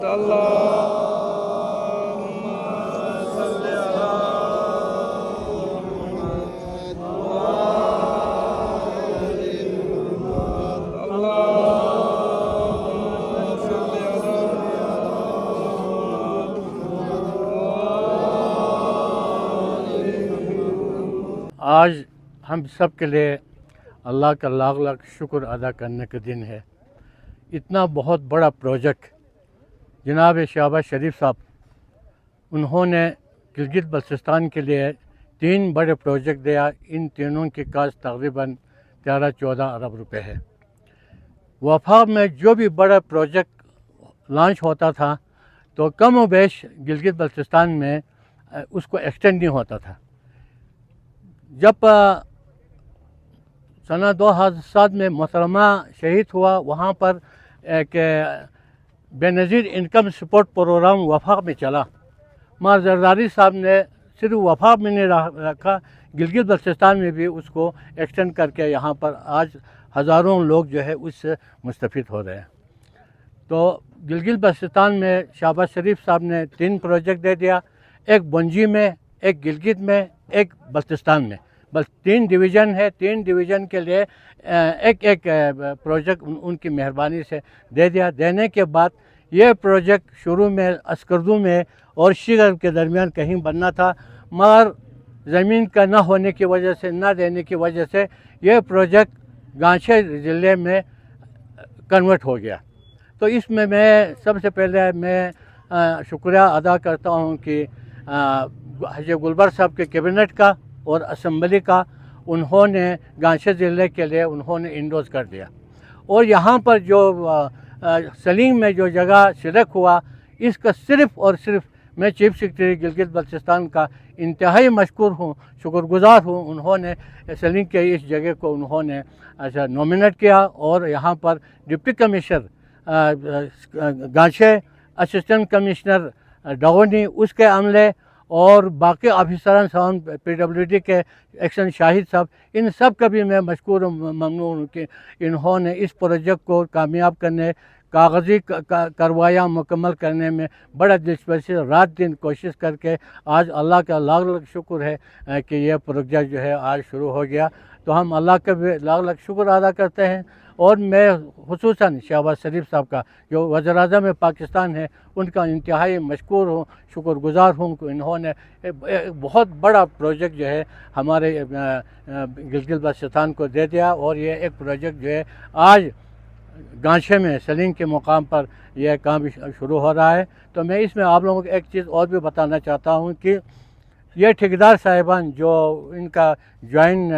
آج ہم سب کے لیے اللہ کا لاکھ لاکھ شکر ادا کرنے کا دن ہے۔ اتنا بہت بڑا پروجیکٹ جناب شہباز شریف صاحب انہوں نے گلگت بلتستان کے لیے 3 بڑے پروجیکٹ دیا۔ ان تینوں کی کاسٹ تقریباً 13-14 ارب روپے ہے۔ وفاق میں جو بھی بڑا پروجیکٹ لانچ ہوتا تھا تو کم و بیش گلگت بلتستان میں اس کو ایکسٹینڈ نہیں ہوتا تھا۔ جب سنہ 2007 میں محترمہ شہید ہوا، وہاں پر ایک بے نظیر انکم سپورٹ پروگرام وفاق میں چلا، مگر زرداری صاحب نے صرف وفاق میں نہیں رکھا، گلگت بلتستان میں بھی اس کو ایکسٹینڈ کر کے یہاں پر آج ہزاروں لوگ جو ہے اس سے مستفید ہو رہے ہیں۔ تو گلگت بلتستان میں شہباز شریف صاحب نے 3 پروجیکٹ دے دیا، ایک بنجی میں، ایک گلگت میں، ایک بلتستان میں، بس 3 ڈویژن ہے۔ 3 ڈویژن کے لیے ایک پروجیکٹ ان کی مہربانی سے دے دیا۔ دینے کے بعد یہ پروجیکٹ شروع میں اسکردو میں اور شیگر کے درمیان کہیں بننا تھا، مگر زمین کا نہ ہونے کی وجہ سے، نہ دینے کی وجہ سے یہ پروجیکٹ گانچے ضلع میں کنورٹ ہو گیا۔ تو اس میں سب سے پہلے میں شکریہ ادا کرتا ہوں کہ حاجی گلبر صاحب کے کیبنٹ کا اور اسمبلی کا، انہوں نے گانچے ضلع کے لیے انہوں نے انڈوز کر دیا۔ اور یہاں پر جو سلنگ میں جو جگہ سلیکٹ ہوا، اس کا صرف اور صرف میں چیف سیکرٹری گلگت بلتستان کا انتہائی مشکور ہوں، شکر گزار ہوں۔ انہوں نے سلنگ کے اس جگہ کو انہوں نے نومینیٹ کیا، اور یہاں پر ڈپٹی کمشنر گانچے، اسسٹنٹ کمشنر ڈاغونی، اس کے عملے اور باقی آفیسران صاحب، پی ڈبلیو ڈی کے ایکشن شاہد صاحب، ان سب کا بھی میں مشکور و ممنون ہوں کہ انہوں نے اس پروجیکٹ کو کامیاب کرنے، کاغذی کروایا مکمل کرنے میں بڑا دلچسپی، رات دن کوشش کر کے آج اللہ کا لاکھ لاکھ شکر ہے کہ یہ پروجیکٹ جو ہے آج شروع ہو گیا۔ تو ہم اللہ کا بھی لاکھ لاکھ شکر ادا کرتے ہیں، اور میں خصوصاً شہباز شریف صاحب کا جو وزیر اعظم پاکستان ہے، ان کا انتہائی مشکور ہوں، شکر گزار ہوں کہ انہوں نے بہت بڑا پروجیکٹ جو ہے ہمارے گلگت بلتستان کو دے دیا، اور یہ ایک پروجیکٹ جو ہے آج گانچے میں سلنگ کے مقام پر یہ کام شروع ہو رہا ہے۔ تو میں اس میں آپ لوگوں کو ایک چیز اور بھی بتانا چاہتا ہوں کہ یہ ٹھیکیدار صاحبان جو ان کا جوائنٹ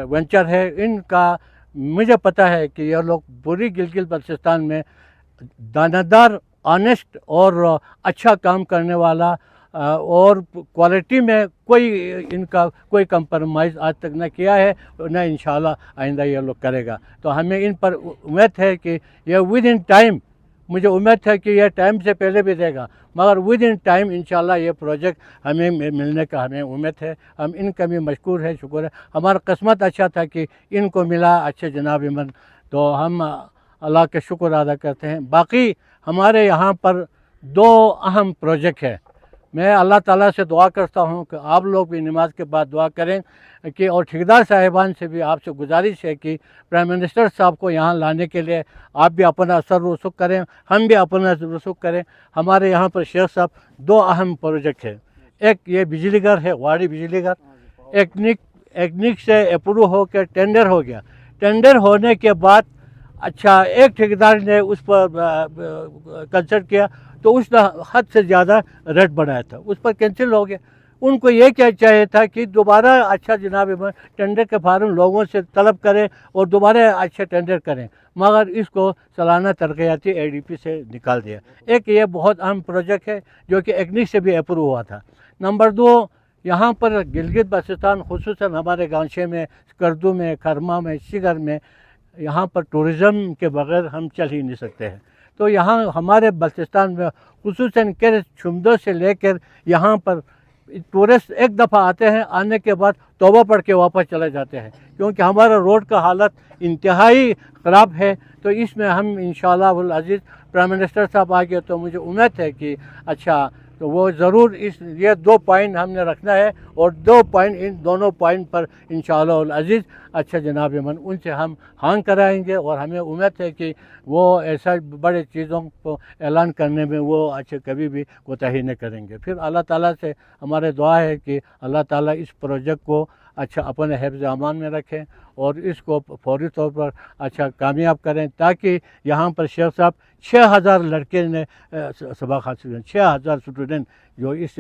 وینچر ہے، ان کا مجھے پتہ ہے کہ یہ لوگ پوری گلگت بلتستان میں دانشور، آنیسٹ اور اچھا کام کرنے والا، اور کوالٹی میں ان کا کوئی کمپرومائز آج تک نہ کیا ہے، نہ انشاءاللہ آئندہ یہ لوگ کرے گا۔ تو ہمیں ان پر امید ہے کہ یہ ود ان ٹائم، مجھے امید ہے کہ یہ ٹائم سے پہلے بھی دے گا، مگر ود ان ٹائم انشاءاللہ یہ پروجیکٹ ہمیں ملنے کا ہمیں امید ہے۔ ہم ان کا بھی مشکور ہے، شکر ہے، ہمارا قسمت اچھا تھا کہ ان کو ملا اچھے جناب من، تو ہم اللہ کا شکر ادا کرتے ہیں۔ باقی ہمارے یہاں پر 2 اہم پروجیکٹ ہے۔ میں اللہ تعالیٰ سے دعا کرتا ہوں کہ آپ لوگ بھی نماز کے بعد دعا کریں کہ، اور ٹھیکیدار صاحبان سے بھی آپ سے گزارش ہے کہ پرائم منسٹر صاحب کو یہاں لانے کے لیے آپ بھی اپنا اثر رسوخ کریں، ہم بھی اپنا رسوخ کریں۔ ہمارے یہاں پر شیخ صاحب 2 اہم پروجیکٹ ہے، ایک یہ بجلی گھر ہے، واڑی بجلی گھر، ایکنک سے اپروو ہو کے ٹینڈر ہو گیا۔ ٹینڈر ہونے کے بعد اچھا ایک ٹھیکیدار نے اس پر کنسلٹ کیا، تو اس نے حد سے زیادہ ریٹ بڑھایا تھا، اس پر کینسل ہو گیا۔ ان کو یہ کیا چاہیے تھا کہ دوبارہ اچھا جناب ٹینڈر کے فارم لوگوں سے طلب کریں اور دوبارہ اچھا ٹینڈر کریں، مگر اس کو سالانہ ترقیاتی اے ڈی پی سے نکال دیا۔ ایک یہ بہت اہم پروجیکٹ ہے جو کہ ایکنک سے بھی اپروو ہوا تھا۔ نمبر 2، یہاں پر گلگت بلتستان خصوصاً ہمارے گانچے میں، اسکردو میں، کھرما میں، شیگر میں، یہاں پر ٹورزم کے بغیر ہم چل ہی نہیں سکتے ہیں۔ تو یہاں ہمارے بلتستان میں خصوصاً چھمدوں سے لے کر یہاں پر ٹورسٹ ایک دفعہ آتے ہیں، آنے کے بعد توبہ پڑھ کے واپس چلے جاتے ہیں، کیونکہ ہمارا روڈ کا حالت انتہائی خراب ہے۔ تو اس میں ہم انشاءاللہ العزیز پرائم منسٹر صاحب آ گئے تو مجھے امید ہے کہ اچھا تو وہ ضرور یہ 2 پوائنٹ ہم نے رکھنا ہے، اور 2 پوائنٹ ان دونوں پوائنٹ پر انشاءاللہ العزیز اچھا جناب من ان سے ہم ہانگ کرائیں گے، اور ہمیں امید ہے کہ وہ ایسا بڑے چیزوں کو اعلان کرنے میں وہ اچھا کبھی بھی کوتاہی نہیں کریں گے۔ پھر اللہ تعالیٰ سے ہمارے دعا ہے کہ اللہ تعالیٰ اس پروجیکٹ کو اچھا اپنے حفظ امان میں رکھیں اور اس کو فوری طور پر اچھا کامیاب کریں، تاکہ یہاں پر شیخ صاحب 6000 لڑکے نے سبق حاصل کریں، 6000 اسٹوڈنٹ جو اس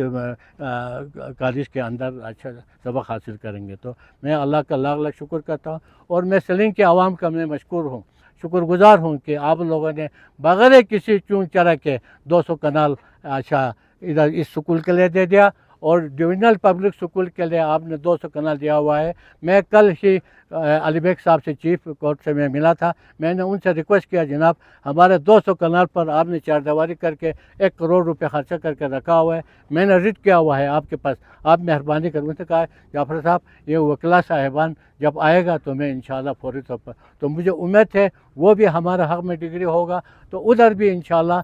کالج کے اندر اچھا سبق حاصل کریں گے۔ تو میں اللہ کا لاکھ لاکھ شکر کرتا ہوں، اور میں سلنگ کے عوام کا میں مشکور ہوں، شکر گزار ہوں کہ آپ لوگوں نے بغیر کسی چون چرا کے 200 کنال اچھا ادھر اس سکول کے لیے دے دیا، اور ڈویژنل پبلک سکول کے لیے آپ نے 200 کنال دیا ہوا ہے۔ میں کل ہی علی بیگ صاحب سے چیف کورٹ سے میں ملا تھا، میں نے ان سے ریکویسٹ کیا جناب ہمارے 200 کنال پر آپ نے چار دیواری کر کے 1 کروڑ روپے خرچہ کر کے رکھا ہوا ہے، میں نے ریٹ کیا ہوا ہے آپ کے پاس، آپ مہربانی کر مجھ سے کہا جعفر صاحب یہ وکلا صاحبان جب آئے گا تو میں انشاءاللہ فوری طور پر، تو مجھے امید ہے وہ بھی ہمارا حق میں ڈگری ہوگا، تو ادھر بھی انشاءاللہ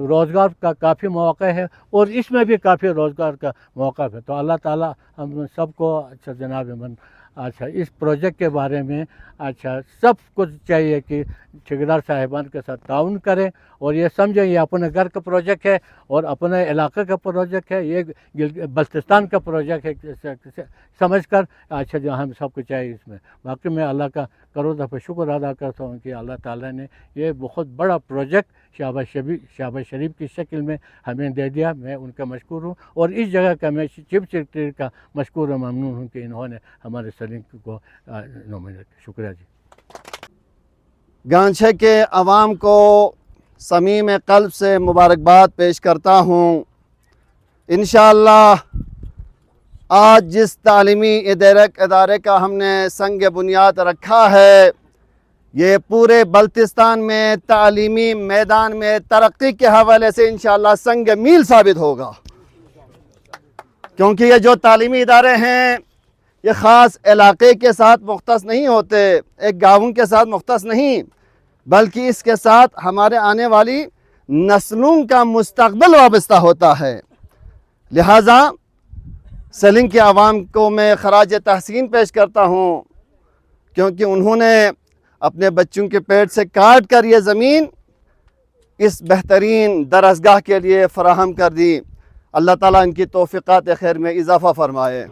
روزگار کا کافی مواقع ہے، اور اس میں بھی کافی روزگار کا موقع ہے۔ تو اللہ تعالیٰ ہم سب کو اچھا جناب من اچھا اس پروجیکٹ کے بارے میں اچھا سب کچھ چاہیے کہ ٹھیکیدار صاحبان کے ساتھ تعاون کریں، اور یہ سمجھیں یہ اپنے گھر کا پروجیکٹ ہے اور اپنے علاقے کا پروجیکٹ ہے، یہ بلتستان کا پروجیکٹ ہے سمجھ کر اچھا جو ہم سب کو چاہیے اس میں۔ باقی میں اللہ کا کروڑ دفعہ شکر ادا کرتا ہوں کہ اللہ تعالیٰ نے یہ بہت بڑا پروجیکٹ شہباز شریف کی شکل میں ہمیں دے دیا، میں ان کا مشکور ہوں، اور اس جگہ کا میں چیف سیکرٹری کا مشکور و ممنون ہوں کہ انہوں نے ہمارے سلنگ کو نومینیٹ۔ شکریہ جی۔ گانچھے کے عوام کو صمیم قلب سے مبارکباد پیش کرتا ہوں۔ انشاءاللہ آج جس تعلیمی ادارے کا ہم نے سنگ بنیاد رکھا ہے، یہ پورے بلتستان میں تعلیمی میدان میں ترقی کے حوالے سے انشاءاللہ سنگ میل ثابت ہوگا، کیونکہ یہ جو تعلیمی ادارے ہیں یہ خاص علاقے کے ساتھ مختص نہیں ہوتے، ایک گاؤں کے ساتھ مختص نہیں، بلکہ اس کے ساتھ ہمارے آنے والی نسلوں کا مستقبل وابستہ ہوتا ہے۔ لہٰذا سلنگ کے عوام کو میں خراج تحسین پیش کرتا ہوں، کیونکہ انہوں نے اپنے بچوں کے پیٹ سے کاٹ کر یہ زمین اس بہترین درسگاہ کے لیے فراہم کر دی۔ اللہ تعالیٰ ان کی توفیقات خیر میں اضافہ فرمائے۔